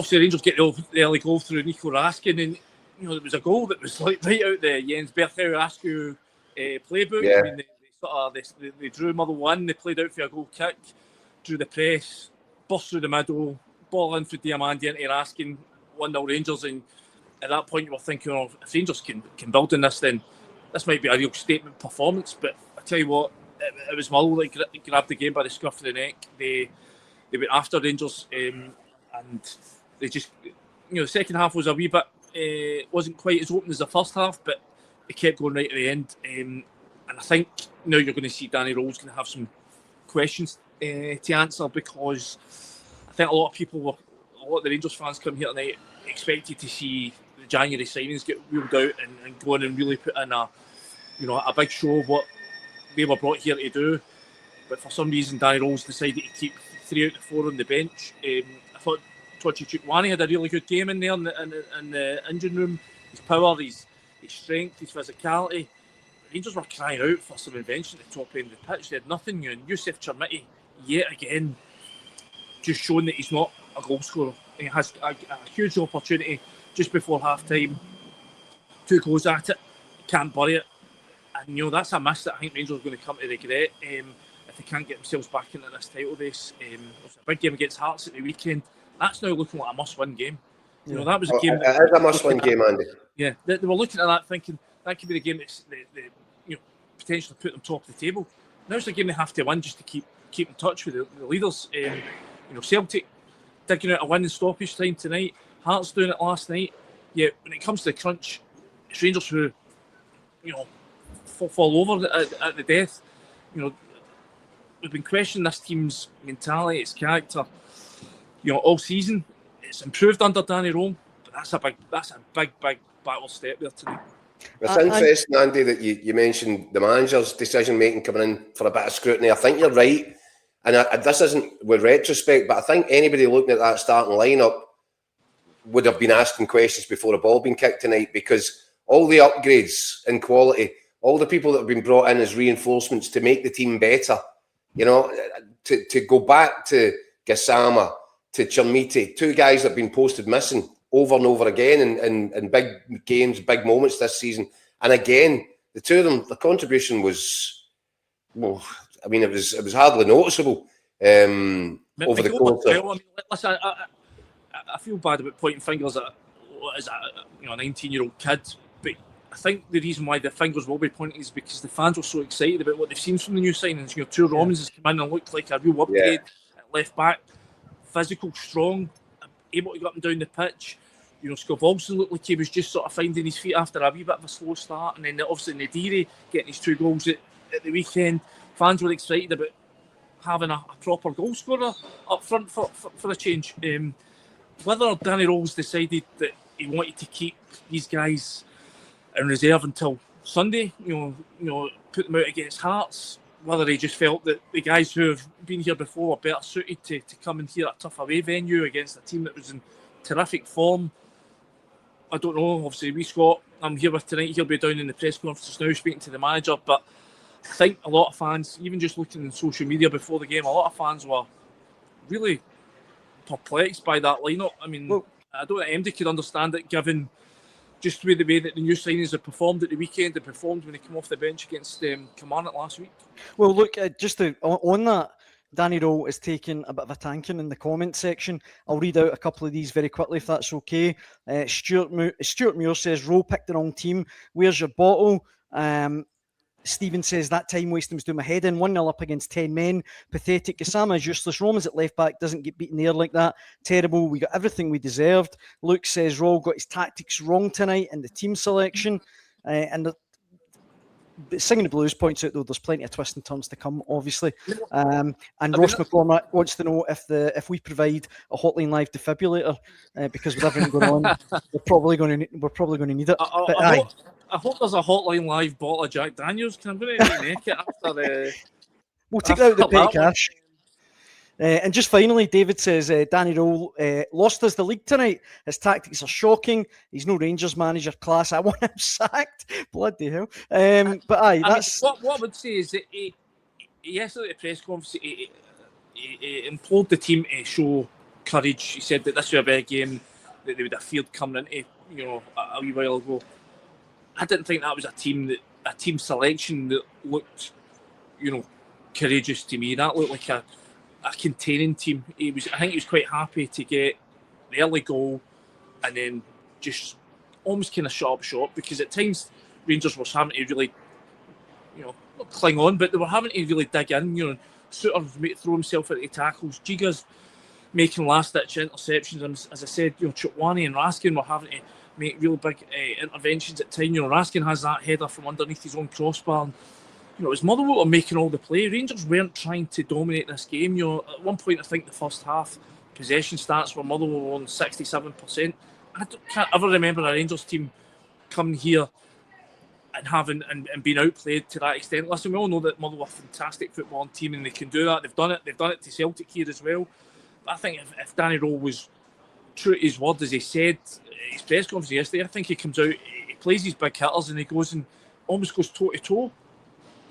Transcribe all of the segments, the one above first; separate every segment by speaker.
Speaker 1: obviously Rangers get the early goal through Nico Raskin, and there was a goal that was like right out the Jens Berthau Askew playbook.
Speaker 2: Yeah.
Speaker 1: I mean, they drew Motherwell in, they played out for a goal kick, drew the press, burst through the middle, ball in for Diamandi into Raskin, 1-0 Rangers, and at that point you were thinking, if Rangers can build on this, then this might be a real statement performance. But I tell you what, it was Motherwell that grabbed the game by the scruff of the neck. They went after Rangers, and they just, the second half was a wee bit, wasn't quite as open as the first half, but it kept going right at the end. And I think now you're going to see Danny Rohl's going to have some questions to answer, because I think a lot of the Rangers fans come here tonight expected to see the January signings get wheeled out and go in and really put in a big show of what they were brought here to do. But for some reason, Danny Rohl's decided to keep 3 out of 4 on the bench. I thought Tochi Chukwani had a really good game in there in the engine room. His power, his strength, his physicality. Rangers were crying out for some invention at the top end of the pitch. They had nothing. And Youssef Chermiti, yet again, just showing that he's not a goal scorer. He has a huge opportunity just before half time. 2 goes at it, can't bury it. And that's a miss that I think Rangers are going to come to regret if they can't get themselves back into this title race. It was a big game against Hearts at the weekend. That's now looking like a must-win game. That was a game.
Speaker 2: It is a must-win game, Andy.
Speaker 1: Yeah, they were looking at that thinking that could be the game that's potentially put them top of the table. Now it's a game they have to win just to keep in touch with the leaders. Celtic digging out a win in stoppage time tonight. Hearts doing it last night. Yeah, when it comes to the crunch, it's Rangers who, fall over at the death. We've been questioning this team's mentality, its character, all season. It's improved under Danny Rohl, but that's a big battle step there tonight.
Speaker 2: It's interesting, Andy, that you mentioned the manager's decision-making coming in for a bit of scrutiny. I think you're right. And this isn't with retrospect, but I think anybody looking at that starting lineup would have been asking questions before a ball being kicked tonight, because all the upgrades in quality, all the people that have been brought in as reinforcements to make the team better, to go back to Gassama, to Chermiti, 2 guys that have been posted missing over and over again in big games, big moments this season. And again, the 2 of them, the contribution was, it was hardly noticeable over the course of...
Speaker 1: Listen, I feel bad about pointing fingers at a 19-year-old kid, but I think the reason why the fingers will be pointing is because the fans were so excited about what they've seen from the new signings. Two Romans has come in and looked like a real upgrade at left back, physical, strong, able to go up and down the pitch. Scovolson looked like he was just sort of finding his feet after a wee bit of a slow start, and then obviously Nadiri getting his 2 goals at the weekend. Fans were excited about having a proper goal scorer up front for a change. Whether Danny Rohl's decided that he wanted to keep these guys in reserve until Sunday, put them out against Hearts, whether he just felt that the guys who have been here before were better suited to come in here at a tough away venue against a team that was in terrific form, I don't know. Obviously, we Scott, I'm here with tonight. He'll be down in the press conference now speaking to the manager, but I think a lot of fans, even just looking on social media before the game, a lot of fans were really perplexed by that lineup. I mean, I don't think MD could understand it, given just the way that the new signings have performed at the weekend and performed when they came off the bench against Kilmarnock last week.
Speaker 3: Well, look, on that, Danny Rohl is taking a bit of a tanking in the comment section. I'll read out a couple of these very quickly, if that's okay. Stuart Muir says, Rohl picked the wrong team. Where's your bottle? Stephen says, that time wasting was doing my head in. 1-0 up against 10 men. Pathetic. Gassama is useless. Romans at left back doesn't get beaten there like that. Terrible. We got everything we deserved. Luke says, Rohl got his tactics wrong tonight in the team selection. Singing the Blues points out, though, there's plenty of twists and turns to come, obviously. And Ross McCormack wants to know if we provide a Hotline Live defibrillator, because with everything going on, we're probably going to need it.
Speaker 1: I hope there's a Hotline Live bottle of Jack Daniels. Because I'm going to neck it after.
Speaker 3: We'll take that out the petty cash. And just finally, David says, Danny Rohl lost us the league tonight. His tactics are shocking. He's no Rangers manager class. I want him sacked. Bloody hell. But that's...
Speaker 1: What I would say is that he yesterday at the press conference, he implored the team to show courage. He said that this was a big game that they would have feared coming into, a wee while ago. I didn't think that was a team selection that looked, courageous to me. That looked like a containing team. I think he was quite happy to get the early goal and then just almost kind of shut up shop, because at times Rangers were having to really, not cling on, but they were having to really dig in. Suter throw himself into tackles. Giga's making last-ditch interceptions. And as I said, Chutwani and Raskin were having to make really big interventions at times. Raskin has that header from underneath his own crossbar. And, it was Motherwell were making all the play. Rangers weren't trying to dominate this game. At one point, I think the first half possession stats were Motherwell were on 67%. I can't ever remember a Rangers team coming here and being outplayed to that extent. Listen, we all know that Motherwell are a fantastic footballing team and they can do that. They've done it. They've done it to Celtic here as well. But I think if Danny Rohl was true to his word, as he said at his press conference yesterday, I think he comes out, he plays his big hitters and he goes and almost goes toe to toe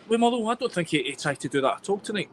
Speaker 1: with Motherwell. I don't think he tried to do that at all tonight.